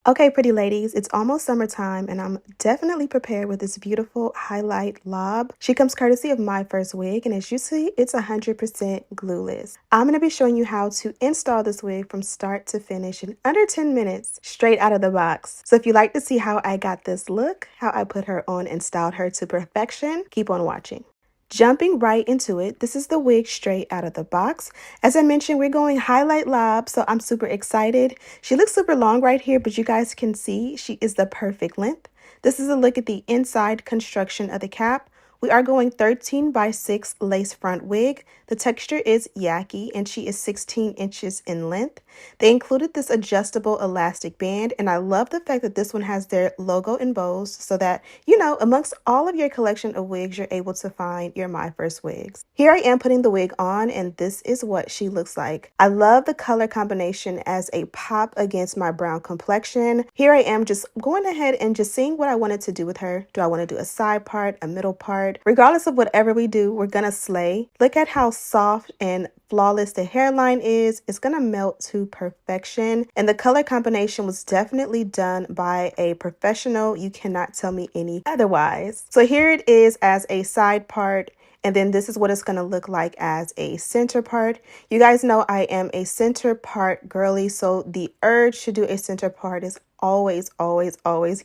Okay, pretty ladies, it's almost summertime and I'm definitely prepared with this beautiful highlight lob. She comes courtesy of Myfirstwig, and as you see, it's 100% glueless. I'm going to be showing you how to install this wig from start to finish in under 10 minutes, straight out of the box. So if you like to see how I got this look, how I put her on and styled her to perfection, keep on watching. Jumping right into it, this is the wig straight out of the box. As I mentioned, we're going highlight lob, so I'm super excited. She looks super long right here, but you guys can see she is the perfect length. This is a look at the inside construction of the cap. We are going 13x6 lace front wig. The texture is Yaki and she is 16 inches in length. They included this adjustable elastic band, and I love the fact that this one has their logo in bows so that, you know, amongst all of your collection of wigs, you're able to find your Myfirstwigs. Here I am putting the wig on, and this is what she looks like. I love the color combination as a pop against my brown complexion. Here I am just going ahead and just seeing what I wanted to do with her. Do I want to do a side part, a middle part? Regardless of whatever we do, we're gonna slay. Look at how soft and flawless the hairline is. It's gonna melt to perfection, and the color combination was definitely done by a professional. You cannot tell me any otherwise. So here it is as a side part, and then this is what it's going to look like as a center part. You guys know I am a center part girly, so the urge to do a center part is always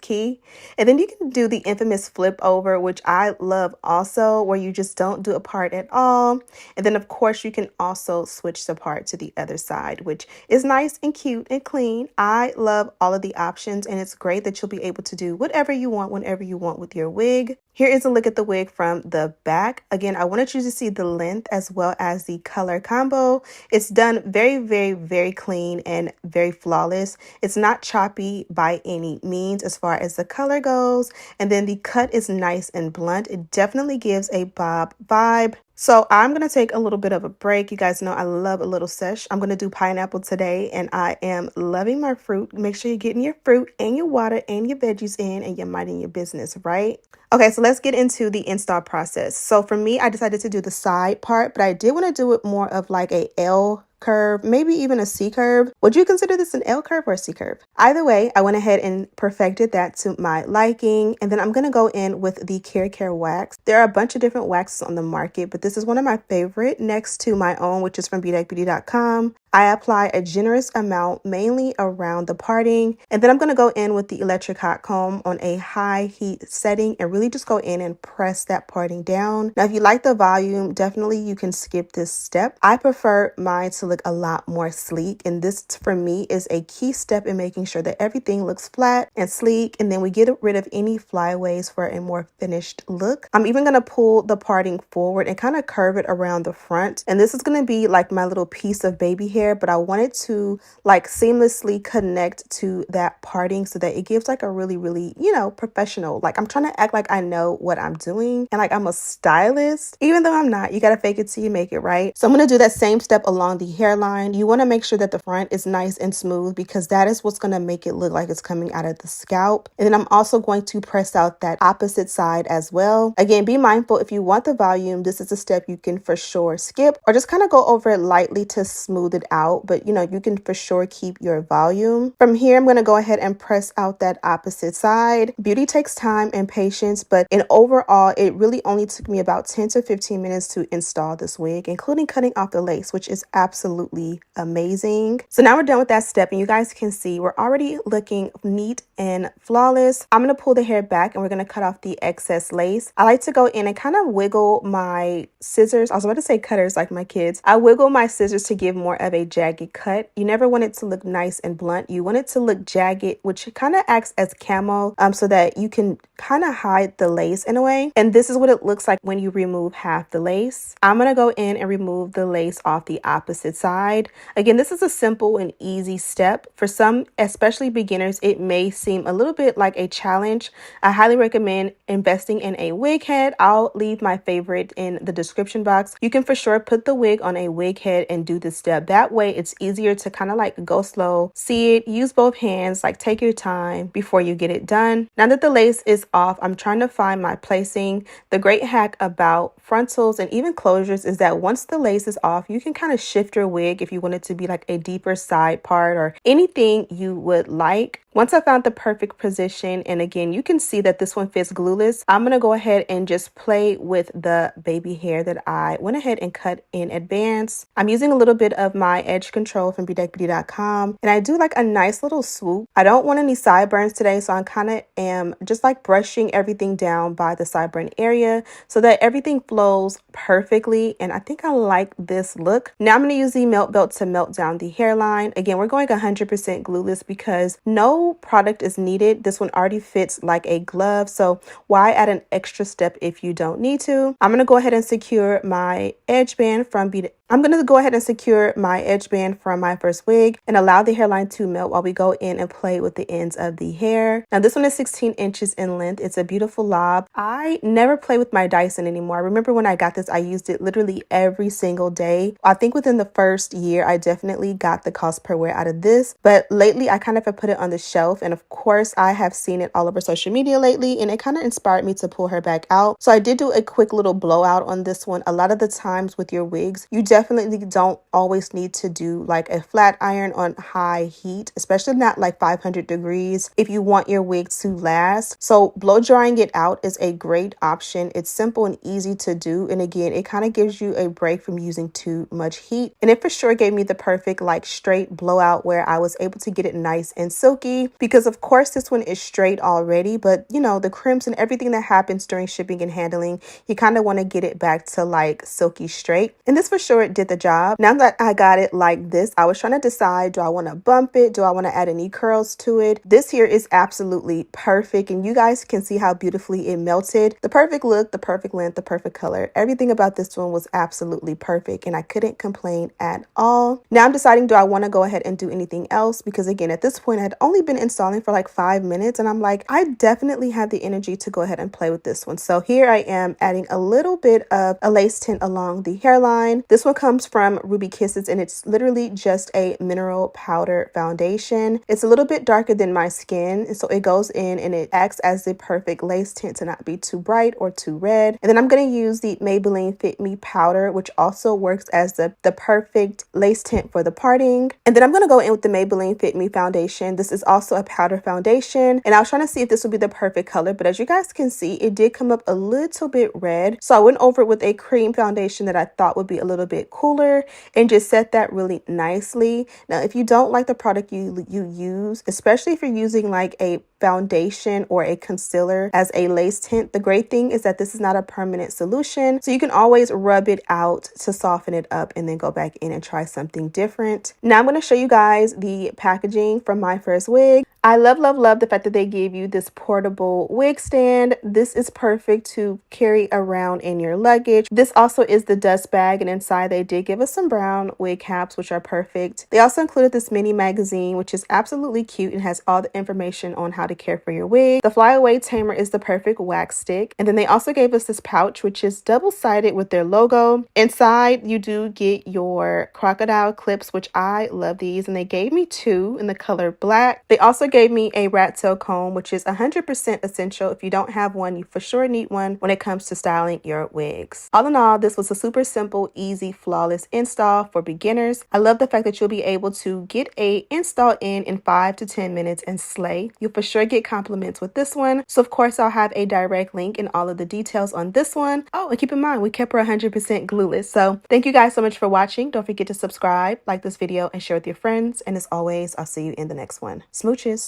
key. And then you can do the infamous flip over, which I love also, where you just don't do a part at all. And then of course you can also switch the part to the other side, which is nice and cute and clean. I love all of the options, and it's great that you'll be able to do whatever you want whenever you want with your wig. Here is a look at the wig from the back. Again, I wanted you to see the length as well as the color combo. It's done very clean and very flawless. It's not choppy by any means as far as the color goes. And then the cut is nice and blunt. It definitely gives a bob vibe. So I'm going to take a little bit of a break. You guys know I love a little sesh. I'm going to do pineapple today, and I am loving my fruit. Make sure you're getting your fruit and your water and your veggies in, and you're minding your business, right? Okay, so let's get into the install process. So for me, I decided to do the side part, but I did want to do it more of like a L curve, maybe even a C curve. Would you consider this an L curve or a C curve? Either way, I went ahead and perfected that to my liking. And then I'm going to go in with the Care wax. There are a bunch of different waxes on the market, but this is one of my favorite next to my own, which is from 𝗣𝗿𝗲.com. I apply a generous amount mainly around the parting, and then I'm going to go in with the electric hot comb on a high heat setting and really just go in and press that parting down. Now, if you like the volume, definitely you can skip this step. I prefer mine to look a lot more sleek, and this for me is a key step in making sure that everything looks flat and sleek, and then we get rid of any flyaways for a more finished look. I'm even going to pull the parting forward and kind of curve it around the front, and this is going to be like my little piece of baby hair, but I wanted to like seamlessly connect to that parting so that it gives like a really, you know, professional, like I'm trying to act like I know what I'm doing and like I'm a stylist, even though I'm not. You got to fake it till you make it, right? So I'm going to do that same step along the hairline. You want to make sure that the front is nice and smooth because that is what's going to make it look like it's coming out of the scalp. And then I'm also going to press out that opposite side as well. Again, be mindful, if you want the volume, this is a step you can for sure skip or just kind of go over it lightly to smooth it out, but you know, you can for sure keep your volume. From here, I'm going to go ahead and press out that opposite side. Beauty takes time and patience, but in overall, it really only took me about 10 to 15 minutes to install this wig, including cutting off the lace, which is absolutely amazing. So now we're done with that step, and you guys can see we're already looking neat and flawless. I'm going to pull the hair back and we're going to cut off the excess lace. I like to go in and kind of wiggle my scissors. I was about to say cutters like my kids. I wiggle my scissors to give more of a jagged cut. You never want it to look nice and blunt. You want it to look jagged, which kind of acts as camo, so that you can kind of hide the lace in a way. And this is what it looks like when you remove half the lace. I'm going to go in and remove the lace off the opposite side. Again, this is a simple and easy step. For some, especially beginners, it may seem a little bit like a challenge. I highly recommend investing in a wig head. I'll leave my favorite in the description box. You can for sure put the wig on a wig head and do this step. That way it's easier to kind of like go slow, see it, use both hands, like take your time before you get it done. Now that the lace is off, I'm trying to find my placing. The great hack about frontals and even closures is that once the lace is off, you can kind of shift your your wig if you want it to be like a deeper side part or anything you would like. Once I found the perfect position, and again, you can see that this one fits glueless, I'm going to go ahead and just play with the baby hair that I went ahead and cut in advance. I'm using a little bit of my edge control from 𝗣𝗿𝗲.com, and I do like a nice little swoop. I don't want any sideburns today, so I kind of am just like brushing everything down by the sideburn area so that everything flows perfectly, and I think I like this look. Now I'm going to use the melt belt to melt down the hairline. Again, we're going 100% glueless because no product is needed. This one already fits like a glove, so why add an extra step if you don't need to? I'm going to go ahead and secure my edge band from Myfirstwig and allow the hairline to melt while we go in and play with the ends of the hair. Now this one is 16 inches in length. It's a beautiful lob. I never play with my Dyson anymore. I remember when I got this, I used it literally every single day. I think within the first year, I definitely got the cost per wear out of this, but lately I kind of have put it on the shelf, and of course I have seen it all over social media lately, and it kind of inspired me to pull her back out. So I did do a quick little blowout on this one. A lot of the times with your wigs, you definitely don't always need to do like a flat iron on high heat, especially not like 500 degrees if you want your wig to last. So blow drying it out is a great option. It's simple and easy to do, and again, it kind of gives you a break from using too much heat, and it for sure gave me the perfect like straight blowout where I was able to get it nice and silky, because of course this one is straight already, but you know, the crimps and everything that happens during shipping and handling, you kind of want to get it back to like silky straight, and this for sure did the job. Now that I got it like this, I was trying to decide, do I want to bump it? Do I want to add any curls to it? This here is absolutely perfect, and you guys can see how beautifully it melted. The perfect look, the perfect length, the perfect color. Everything about this one was absolutely perfect, and I couldn't complain at all. Now I'm deciding, do I want to go ahead and do anything else? Because again, at this point I had only been installing for like 5 minutes, and I'm like, I definitely have the energy to go ahead and play with this one. So here I am adding a little bit of a lace tint along the hairline. This one comes from Ruby Kisses, and it's literally just a mineral powder foundation. It's a little bit darker than my skin, so it goes in and it acts as the perfect lace tint to not be too bright or too red. And then I'm going to use the Maybelline Fit Me powder, which also works as the perfect lace tint for the parting. And then I'm going to go in with the Maybelline Fit Me foundation. This is also a powder foundation, and I was trying to see if this would be the perfect color, but as you guys can see, it did come up a little bit red, so I went over it with a cream foundation that I thought would be a little bit cooler and just set that really nicely. Now if you don't like the product you use, especially if you're using like a foundation or a concealer as a lace tint, the great thing is that this is not a permanent solution, so you can always rub it out to soften it up and then go back in and try something different. Now I'm going to show you guys the packaging from Myfirstwig. I love the fact that they gave you this portable wig stand. This is perfect to carry around in your luggage. This also is the dust bag, and inside they did give us some brown wig caps, which are perfect. They also included this mini magazine, which is absolutely cute and has all the information on how to care for your wig. The flyaway tamer is the perfect wax stick, and then they also gave us this pouch, which is double-sided with their logo. Inside you do get your crocodile clips, which I love these, and they gave me 2 in the color black. They also gave me a rat tail comb, which is 100% essential. If you don't have one, you for sure need one when it comes to styling your wigs. All in all, this was a super simple, easy, flawless install for beginners. I love the fact that you'll be able to get a install in 5 to 10 minutes and slay. You'll for sure get compliments with this one. So of course I'll have a direct link and all of the details on this one. Oh, and keep in mind, we kept her 100% glueless. So thank you guys so much for watching. Don't forget to subscribe, like this video, and share with your friends. And as always, I'll see you in the next one. Smooches.